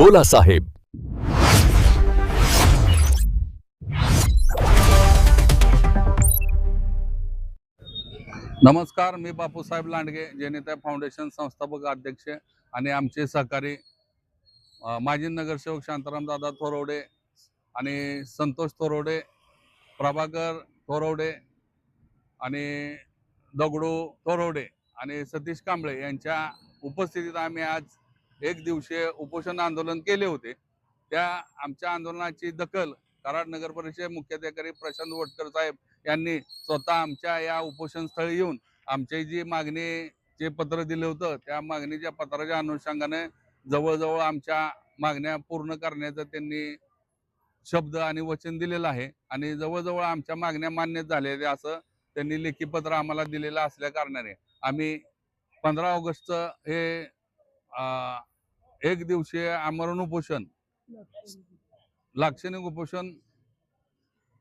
बोला साहेब. नमस्कार, मी बापूसाहेब लांडगे, जनता फाउंडेशन संस्थापक अध्यक्ष आणि आमचे सहकारी माजी नगरसेवक शांताराम दादा थोरवडे आणि संतोष थोरवडे, प्रभाकर थोरवडे आणि दगडू थोरवडे आणि सतीश कांबळे यांच्या उपस्थितीत आम्ही आज एक दिवसीय उपोषण आंदोलन केले होते. त्या आमच्या आंदोलनाची दखल कराड नगर परिषद मुख्याधिकारी प्रशांत वटकर साहेब यांनी स्वतः आमच्या या उपोषण स्थळी येऊन आमची जी मागणीचे पत्र दिले होतं त्या मागणीच्या पत्राच्या अनुषंगाने जवळजवळ आमच्या मागण्या पूर्ण करण्याचं त्यांनी शब्द आणि वचन दिलेलं आहे आणि जवळजवळ आमच्या मागण्या मान्य झालेल्या असं त्यांनी लेखी पत्र आम्हाला दिलेलं असल्या कारणाने आम्ही 15 ऑगस्टचं हे एक दिवसीय आमरण उपोषण लाक्षणिक उपोषण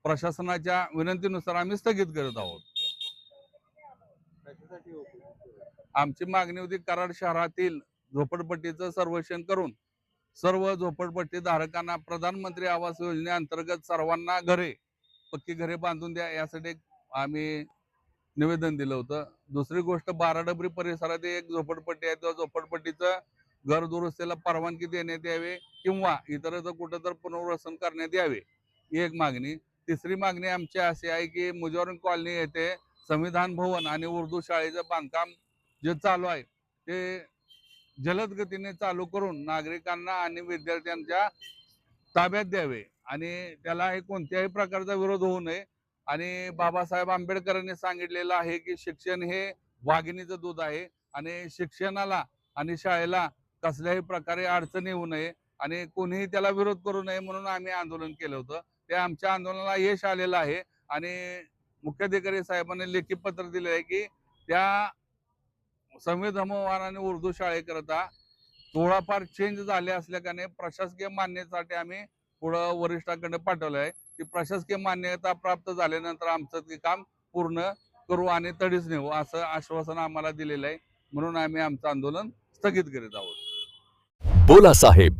प्रशासनाच्या विनंतीनुसार आम्ही स्थगित करत आहोत. आमची मागणी होती कराड शहरातील झोपडपट्टीचं सर्वेक्षण करून सर्व झोपडपट्टी धारकांना प्रधानमंत्री आवास योजनेअंतर्गत सर्वांना घरे पक्की घरे बांधून द्या यासाठी आम्ही निवेदन दिलं होतं. दुसरी गोष्ट 12 डबरी परिसरात एक झोपडपट्टी आहे, त्या झोपडपट्टीचं घर दुरुस्तीला परवानगी देण्यात यावी किंवा इतरत्र कुठं तर पुनर्वसन करण्यात यावे ही एक मागणी. तिसरी मागणी आमची अशी आहे की मुजोरन कॉलनी येथे संविधान भवन आणि उर्दू शाळेचं बांधकाम जे चालू आहे ते जलद गतीने चालू करून नागरिकांना आणि विद्यार्थ्यांच्या ताब्यात द्यावे आणि त्याला कोणत्याही प्रकारचा विरोध होऊ नये. आणि बाबासाहेब आंबेडकरांनी सांगितलेलं आहे की शिक्षण हे वाघिणीचं दूध आहे आणि शिक्षणाला आणि शाळेला कसल्याही प्रकारे अडचण येऊ नये आणि कोणीही त्याला विरोध करू नये म्हणून आम्ही आंदोलन केलं होतं. ते आमच्या आंदोलनाला यश आलेलं आहे आणि मुख्याधिकारी साहेबांनी लेखी पत्र दिले आहे की त्या संविधान भवन आणि उर्दू शाळेकरता थोडाफार चेंज झाले असल्याने प्रशासकीय मान्यतेसाठी आम्ही पुढं वरिष्ठांकडे पाठवलं आहे. ती प्रशासकीय मान्यता प्राप्त झाल्यानंतर आमचं ते काम पूर्ण करू आणि तडीस नेऊ असं आश्वासन आम्हाला दिलेलं आहे. म्हणून आम्ही आमचं आंदोलन स्थगित करीत आहोत. बोला साहेब.